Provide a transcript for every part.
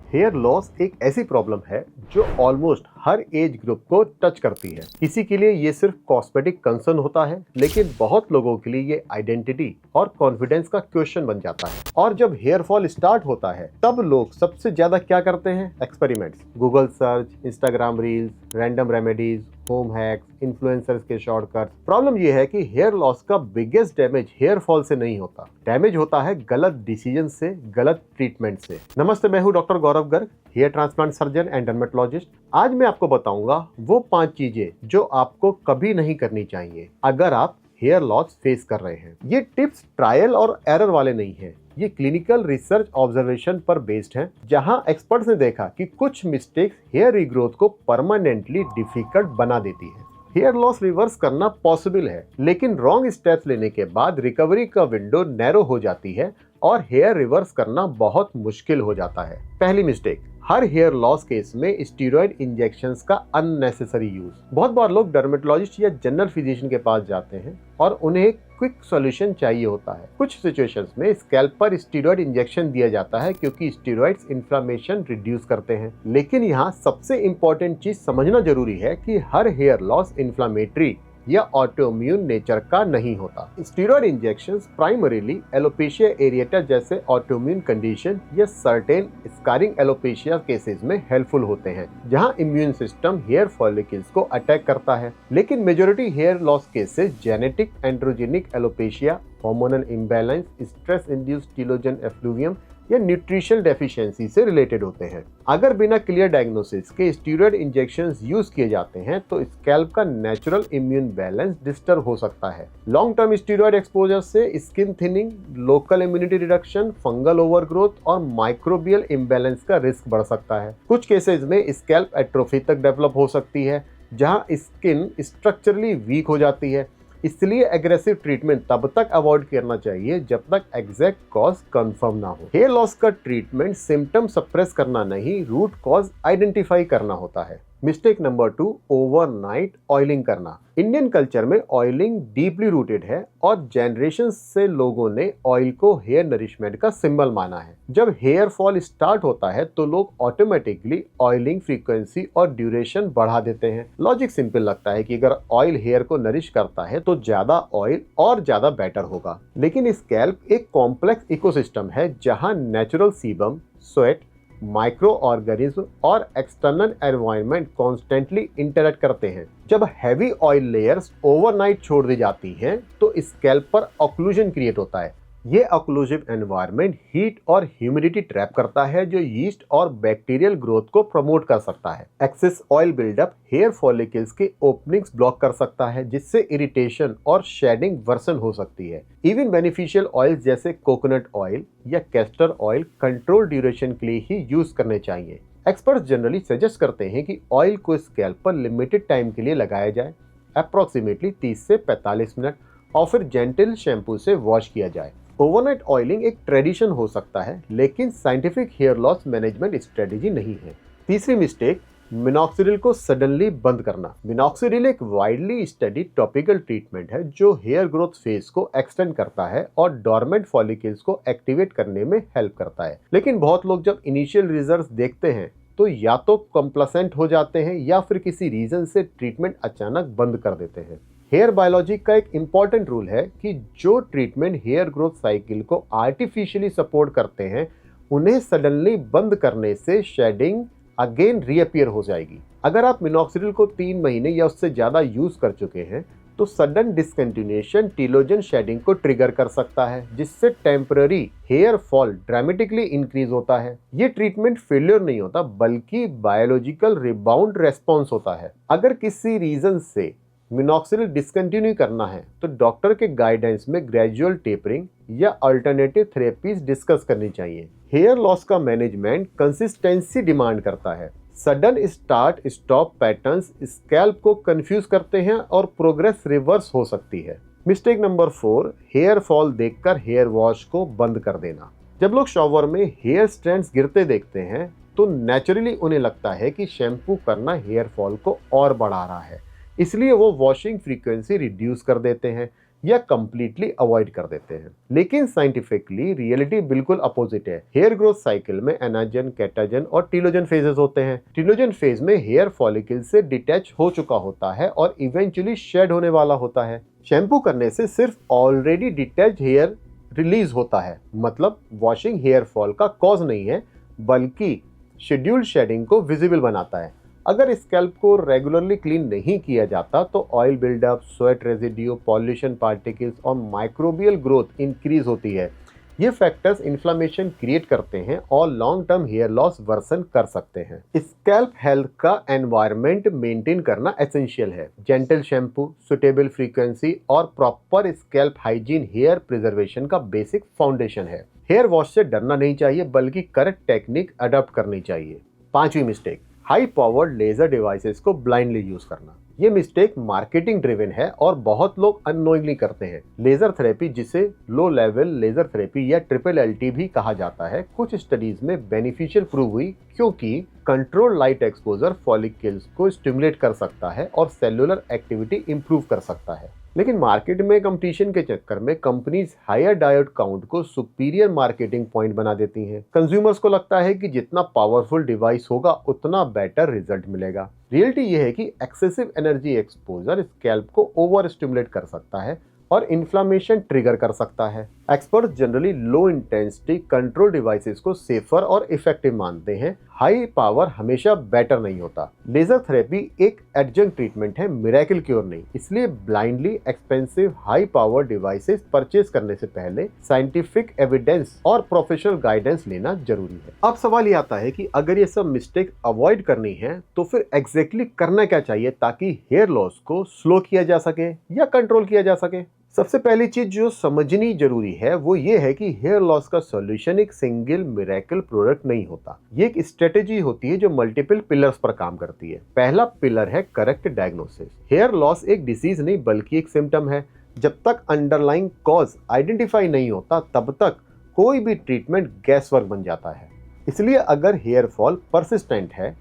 Hair loss एक ऐसी problem है जो ऑलमोस्ट हर एज ग्रुप को टच करती है। किसी के लिए ये सिर्फ कॉस्मेटिक कंसर्न होता है, लेकिन बहुत लोगों के लिए ये आइडेंटिटी और कॉन्फिडेंस का क्वेश्चन बन जाता है। और जब हेयर फॉल स्टार्ट होता है तब लोग सबसे ज्यादा क्या करते हैं? Experiments, Google search, Instagram reels, random remedies, home hacks, influencers के शॉर्टकट्स। प्रॉब्लम ये है कि हेयर लॉस का बिगेस्ट डैमेज हेयर फॉल से नहीं होता, डैमेज होता है गलत डिसीजन से, गलत ट्रीटमेंट से। नमस्ते, मैं हूं doctor Gaurav Garg, hair transplant surgeon and dermatologist. आज मैं आपको बताऊंगा वो 5 चीजें जो आपको कभी नहीं करनी चाहिए अगर आप हेयर लॉस फेस कर रहे हैं। ये टिप्स ट्रायल और एरर वाले नहीं हैं, ये क्लिनिकल रिसर्च ऑब्जर्वेशन पर बेस्ड है, जहां एक्सपर्ट्स ने देखा कि कुछ मिस्टेक्स हेयर रीग्रोथ को परमानेंटली डिफिकल्ट बना देती है। हेयर लॉस रिवर्स करना पॉसिबल है, लेकिन रॉन्ग स्टेप्स लेने के बाद रिकवरी का विंडो नैरो हो जाती है और हेयर रिवर्स करना बहुत मुश्किल हो जाता है। पहली मिस्टेक, हर हेयर लॉस केस में स्टीरॉयड इंजेक्शंस का अननेसेसरी यूज। बहुत बार लोग डर्मेटोलॉजिस्ट या जनरल फिजिशियन के पास जाते हैं और उन्हें क्विक सॉल्यूशन चाहिए होता है। कुछ सिचुएशंस में स्कैल्प पर स्टीरॉयड इंजेक्शन दिया जाता है क्योंकि स्टीरॉयड्स इन्फ्लेमेशन रिड्यूस करते हैं। लेकिन यहाँ सबसे इम्पोर्टेंट चीज समझना जरूरी है कि हर हेयर लॉस इन्फ्लेमेटरी या ऑटोइम्यून नेचर का नहीं होता। Steroid injections primarily alopecia areata जैसे ऑटोइम्यून कंडीशन या सर्टेन स्कारिंग एलोपेशिया केसेस में हेल्पफुल होते हैं, जहां इम्यून सिस्टम हेयर फॉलिकल्स को अटैक करता है। लेकिन majority hair loss cases genetic androgenic alopecia, hormonal imbalance, stress induced telogen effluvium या न्यूट्रिशनल डेफिशिएंसी से रिलेटेड होते हैं। अगर बिना क्लियर डायग्नोसिस के स्टीरॉयड इंजेक्शंस यूज किए जाते हैं तो स्कैल्प का नेचुरल इम्यून बैलेंस डिस्टर्ब हो सकता है। लॉन्ग टर्म स्टीरॉयड एक्सपोजर से skin thinning, local immunity reduction, fungal overgrowth और माइक्रोबियल इम्बैलेंस का रिस्क बढ़ सकता है। कुछ केसेस में स्कैल्प एट्रोफी तक डेवलप हो सकती है, जहां स्किन स्ट्रक्चरली वीक हो जाती है। इसलिए एग्रेसिव ट्रीटमेंट तब तक अवॉइड करना चाहिए जब तक एग्जैक्ट कॉज कंफर्म ना हो। हेयर लॉस का ट्रीटमेंट सिम्टम सप्रेस करना नहीं, रूट कॉज आइडेंटिफाई करना होता है। मिस्टेक नंबर 2, ओवरनाइट ऑयलिंग करना। इंडियन कल्चर में ऑयलिंग डीपली रूटेड है और जनरेशन से लोगों ने ऑयल को हेयर नरिशमेंट का सिंबल माना है। जब हेयर फॉल स्टार्ट होता है तो लोग ऑटोमेटिकली ऑयलिंग फ्रीक्वेंसी और ड्यूरेशन बढ़ा देते हैं। लॉजिक सिंपल लगता है कि अगर ऑयल हेयर को नरिश करता है तो ज्यादा ऑयल और ज्यादा बेटर होगा। लेकिन स्कैल्प एक कॉम्प्लेक्स इकोसिस्टम है जहां natural sebum, sweat, micro organism और एक्सटर्नल एनवायरनमेंट कॉन्स्टेंटली इंटरेक्ट करते हैं। जब हैवी ऑयल लेयर्स ओवरनाइट छोड़ दी जाती हैं तो स्कैल्प पर ऑक्लूजन क्रिएट होता है। ये ऑक्लूसिव एनवायरनमेंट हीट और ह्यूमिडिटी ट्रैप करता है, जो यीस्ट और बैक्टीरियल ग्रोथ को प्रमोट कर सकता है। Excess oil buildup hair follicles के ओपनिंग्स ब्लॉक कर सकता है, जिससे इरिटेशन और शेडिंग वर्सन हो सकती है। इवन बेनिफिशियल ऑयल्स जैसे कोकोनट ऑयल या कैस्टर ऑयल कंट्रोल ड्यूरेशन के लिए ही यूज करने चाहिए। एक्सपर्ट्स जनरली सजेस्ट करते हैं कि ऑयल को स्कैल्प पर लिमिटेड टाइम के लिए लगाया जाए, अप्रोक्सीमेटली 30 से 45 मिनट, और फिर जेंटल शैम्पू से वॉश किया जाए। ओवरनाइट ऑयलिंग एक ट्रेडिशन हो सकता है, लेकिन scientific hair loss management strategy नहीं है। तीसरी मिस्टेक, मिनॉक्सिडिल को सडनली बंद करना। मिनॉक्सिडिल एक वाइडली स्टडी टॉपिकल ट्रीटमेंट है जो हेयर ग्रोथ फेज को एक्सटेंड करता है और डॉर्मेंट फॉलिकल्स को एक्टिवेट करने में हेल्प करता है। लेकिन बहुत लोग जब इनिशियल रिजल्ट्स देखते हैं तो या तो कंप्लेसेंट हो जाते हैं या फिर किसी रीजन से ट्रीटमेंट अचानक बंद कर देते हैं। हेयर बायोलॉजी का एक इम्पॉर्टेंट रूल है कि जो ट्रीटमेंट हेयर ग्रोथ साइकिल को आर्टिफिशियली सपोर्ट करते हैं, उन्हें सडनली बंद करने से शेडिंग अगेन रीअपियर हो जाएगी। अगर आप मिनॉक्सिडिल को 3 महीने या उससे ज्यादा यूज कर चुके हैं तो सडन डिसकंटिन्यूएशन टीलोजन शेडिंग को ट्रिगर कर सकता है, जिससे temporary hair fall dramatically increase होता है। ये ट्रीटमेंट फेलियर नहीं होता, बल्कि बायोलॉजिकल रिबाउंड रेस्पॉन्स होता है। अगर किसी रीजन से मिनॉक्सिडिल डिसकंटिन्यू करना है तो डॉक्टर के गाइडेंस में ग्रेजुअल टेपरिंग या अल्टरनेटिव थेरेपीज डिस्कस करनी चाहिए। हेयर लॉस का मैनेजमेंट कंसिस्टेंसी डिमांड करता है। Sudden start stop patterns scalp को कंफ्यूज करते हैं और प्रोग्रेस रिवर्स हो सकती है। मिस्टेक नंबर 4, हेयर फॉल देखकर हेयर वॉश को बंद कर देना। जब लोग शॉवर में हेयर स्ट्रैंड्स गिरते देखते हैं तो नेचुरली उन्हें लगता है कि शैम्पू करना हेयर फॉल को और बढ़ा रहा है, इसलिए वो वॉशिंग फ्रीक्वेंसी रिड्यूस कर देते हैं। या कंप्लीटली अवॉइड कर देते हैं। लेकिन साइंटिफिकली रियलिटी बिल्कुल अपोजिट है। हेयर ग्रोथ साइकिल में एनाजन, कैटाजन और टीलोजन फेजेस होते हैं। टीलोजन फेज में हेयर फॉलिकल से डिटैच हो चुका होता है और इवेंचुअली शेड होने वाला होता है। शैम्पू करने से सिर्फ ऑलरेडी डिटैच हेयर रिलीज होता है, मतलब वॉशिंग हेयर फॉल का कॉज नहीं है, बल्कि शेड्यूल्ड शेडिंग को विजिबल बनाता है। अगर स्कैल्प को रेगुलरली क्लीन नहीं किया जाता तो oil buildup, sweat residue, pollution particles और माइक्रोबियल ग्रोथ इंक्रीज होती है। ये फैक्टर्स इन्फ्लेमेशन क्रिएट करते हैं और long term hair loss worsen कर सकते हैं। स्कैल्प हेल्थ का एनवायरनमेंट मेंटेन करना एसेंशियल है। जेंटल शैम्पू, सुटेबल फ्रीक्वेंसी और proper scalp hygiene hair preservation का बेसिक फाउंडेशन है। हेयर वॉश से डरना नहीं चाहिए, बल्कि करेक्ट टेक्निक अडॉप्ट करनी चाहिए। 5वीं mistake, high powered laser devices को ब्लाइंडली यूज करना। ये मिस्टेक मार्केटिंग ड्रिवन है और बहुत लोग अननोइंगली करते हैं। लेजर थेरेपी, जिसे लो लेवल लेजर थेरेपी या ट्रिपल LT भी कहा जाता है, कुछ स्टडीज में बेनिफिशियल प्रूव हुई, क्योंकि कंट्रोल लाइट एक्सपोजर फॉलिकल्स को स्टिमुलेट कर सकता है और सेलुलर एक्टिविटी इंप्रूव कर सकता है। लेकिन मार्केट में कंपटीशन के चक्कर में कंपनीज हायर डायोड काउंट को सुपीरियर मार्केटिंग पॉइंट बना देती हैं। कंज्यूमर्स को लगता है कि जितना पावरफुल डिवाइस होगा उतना बेटर रिजल्ट मिलेगा। रियलिटी यह है कि एक्सेसिव एनर्जी एक्सपोजर स्कैल्प को ओवर स्टिमुलेट कर सकता है और इन्फ्लेमेशन ट्रिगर कर सकता है। Experts generally low intensity control devices को सेफर और इफेक्टिव मानते हैं। हाई पावर हमेशा बेटर नहीं होता। लेजर थेरेपी एक एडजंक्ट ट्रीटमेंट है, मिरेकल क्योर नहीं। इसलिए blindly expensive high power devices purchase करने से पहले साइंटिफिक एविडेंस और प्रोफेशनल गाइडेंस लेना जरूरी है। अब सवाल ये आता है कि अगर ये सब मिस्टेक अवॉइड करनी है तो फिर एग्जैक्टली करना क्या चाहिए ताकि हेयर लॉस को स्लो किया जा सके या कंट्रोल किया जा सके। सबसे पहली चीज जो समझनी जरूरी है वो ये है कि हेयर लॉस का सॉल्यूशन एक सिंगल मिरेकल प्रोडक्ट नहीं होता। ये एक स्ट्रेटेजी होती है जो मल्टीपल पिलर्स पर काम करती है। पहला पिलर है करेक्ट डायग्नोसिस। हेयर लॉस एक डिसीज नहीं बल्कि एक सिम्टम है। जब तक अंडरलाइंग कॉज आइडेंटिफाई नहीं होता तब तक कोई भी ट्रीटमेंट गैसवर्क बन जाता है। इसलिए अगर हेयर फॉल परसिस्टेंट है,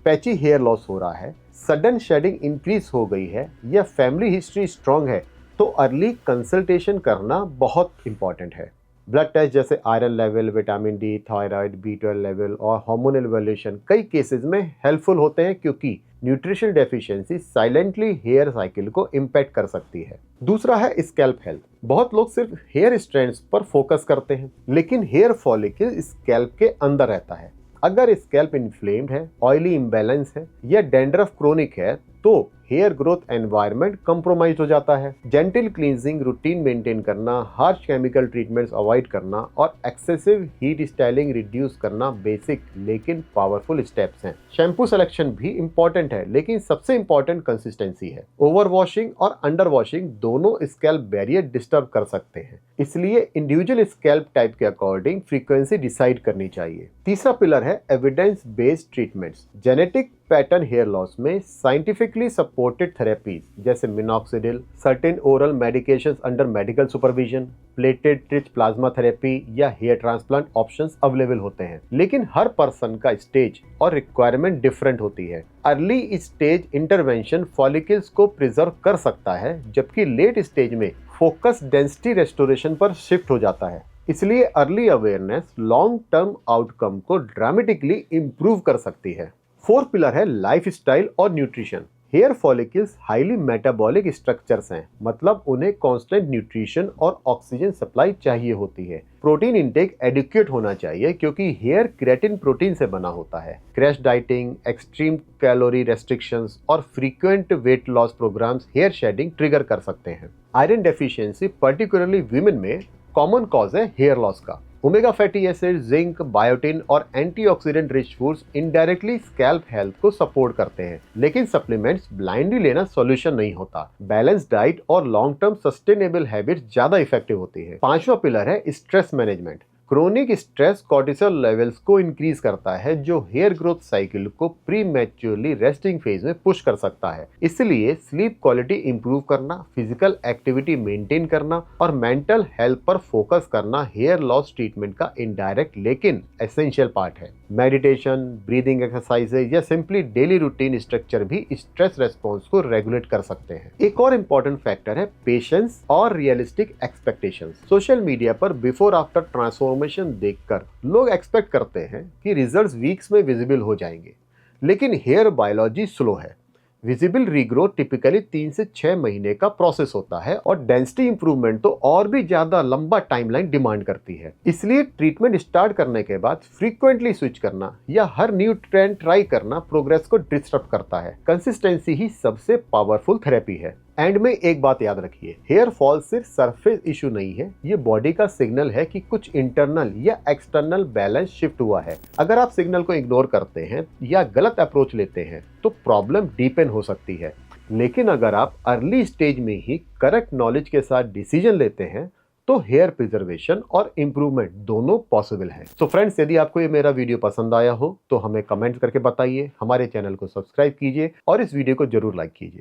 पैची हेयर लॉस हो रहा है, सडन शेडिंग इंक्रीज हो गई है या फैमिली हिस्ट्री स्ट्रांग है तो अर्ली कंसल्टेशन करना बहुत इंपॉर्टेंट है। ब्लड टेस्ट जैसे iron level, vitamin D, thyroid, B12 level और हार्मोनल इवैल्यूएशन कई केसेस में हेल्पफुल होते हैं, क्योंकि nutrition deficiency silently hair cycle को इम्पैक्ट कर सकती है। दूसरा है स्कैल्प हेल्थ। बहुत लोग सिर्फ हेयर स्ट्रैंड्स पर फोकस करते हैं, लेकिन हेयर फॉलिकल स्कैल्प के अंदर रहता है। अगर स्कैल्प इन्फ्लेम्ड है, ऑयली इम्बैलेंस है या डैंड्रफ क्रोनिक है तो हेयर ग्रोथ एनवायरनमेंट कंप्रोमाइज हो जाता है। जेंटल क्लींजिंग रूटीन मेंटेन करना, हार्श केमिकल ट्रीटमेंट्स अवॉइड करना और एक्सेसिव हीट स्टाइलिंग रिड्यूस करना बेसिक लेकिन पावरफुल स्टेप्स हैं। शैम्पू सिलेक्शन भी इंपॉर्टेंट है, लेकिन सबसे इंपॉर्टेंट कंसिस्टेंसी है। ओवर वॉशिंग और अंडर वॉशिंग दोनों स्कैल्प बैरियर डिस्टर्ब कर सकते हैं, इसलिए इंडिविजुअल स्कैल्प टाइप के अकॉर्डिंग फ्रीक्वेंसी डिसाइड करनी चाहिए। तीसरा पिलर है evidence based treatments. Genetic pattern hair loss में साइंटिफिकली सपोर्टेड थेरेपीज जैसे minoxidil, certain oral medications under medical supervision, plated rich plasma therapy या हेयर ट्रांसप्लांट ऑप्शंस अवेलेबल होते हैं। लेकिन हर पर्सन का स्टेज और रिक्वायरमेंट डिफरेंट होती है। अर्ली स्टेज इंटरवेंशन फॉलिकल्स को प्रिजर्व कर सकता है, जबकि लेट स्टेज में फोकस डेंसिटी रेस्टोरेशन पर शिफ्ट हो जाता है। इसलिए early awareness long term outcome को ड्रामेटिकली इंप्रूव कर सकती है। फोर्थ पिलर है लाइफस्टाइल और nutrition. Hair follicles highly metabolic structures हैं, मतलब उन्हें कांस्टेंट न्यूट्रिशन और ऑक्सीजन सप्लाई चाहिए होती है। प्रोटीन इंटेक एडिक्वेट होना चाहिए, क्योंकि हेयर केराटिन प्रोटीन से बना होता है। Crash dieting, extreme calorie restrictions और frequent weight loss programmes hair shedding trigger कर सकते हैं। आयरन डेफिशिएंसी पर्टिकुलरली वीमेन में कॉमन कॉज है हेयर लॉस का। Omega fatty acid, zinc, biotin और antioxidant rich foods indirectly scalp health को support करते हैं, लेकिन सप्लीमेंट्स ब्लाइंडली लेना सॉल्यूशन नहीं होता। बैलेंस डाइट और लॉन्ग टर्म सस्टेनेबल हैबिट्स ज्यादा इफेक्टिव होती है। पांचवा पिलर है stress management. Chronic stress cortisol levels को इंक्रीज करता है, जो हेयर ग्रोथ साइकिल को प्रीमैच्योरली रेस्टिंग फेज में पुश कर सकता है। इसलिए स्लीप क्वालिटी इंप्रूव करना, फिजिकल एक्टिविटी मेंटेन करना और मेंटल हेल्थ पर फोकस करना हेयर लॉस ट्रीटमेंट का इनडायरेक्ट लेकिन एसेंशियल पार्ट है। मेडिटेशन, ब्रीदिंग एक्सरसाइजेज या सिंपली डेली रूटीन स्ट्रक्चर भी स्ट्रेस रेस्पॉन्स को रेगुलेट कर सकते हैं। एक और इम्पोर्टेंट फैक्टर है पेशेंस और रियलिस्टिक एक्सपेक्टेशंस। सोशल मीडिया पर बिफोर आफ्टर ट्रांसफॉर्मेशन देखकर लोग एक्सपेक्ट करते हैं कि रिजल्ट्स वीक्स में विजिबल हो जाएंगे, लेकिन हेयर बायोलॉजी स्लो है। विजिबल रीग्रोथ टिपिकली 3 से 6 महीने का प्रोसेस होता है और डेंसिटी इंप्रूवमेंट तो और भी ज्यादा लंबा टाइमलाइन डिमांड करती है। इसलिए ट्रीटमेंट स्टार्ट करने के बाद फ्रीक्वेंटली स्विच करना या हर न्यू ट्रेंड ट्राई करना प्रोग्रेस को डिस्टर्ब करता है। कंसिस्टेंसी ही सबसे पावरफुल थेरेपी है। एंड में एक बात याद रखिए, हेयर फॉल सिर्फ सरफेस इशू नहीं है, ये बॉडी का सिग्नल है कि कुछ इंटरनल या एक्सटर्नल बैलेंस शिफ्ट हुआ है। अगर आप सिग्नल को इग्नोर करते हैं या गलत अप्रोच लेते हैं तो प्रॉब्लम डीपन हो सकती है। लेकिन अगर आप अर्ली स्टेज में ही करेक्ट नॉलेज के साथ डिसीजन लेते हैं तो हेयर प्रिजर्वेशन और इम्प्रूवमेंट दोनों पॉसिबल है। तो फ्रेंड्स, यदि आपको ये मेरा वीडियो पसंद आया हो तो हमें कमेंट करके बताइए, हमारे चैनल को सब्सक्राइब कीजिए और इस वीडियो को जरूर लाइक कीजिए।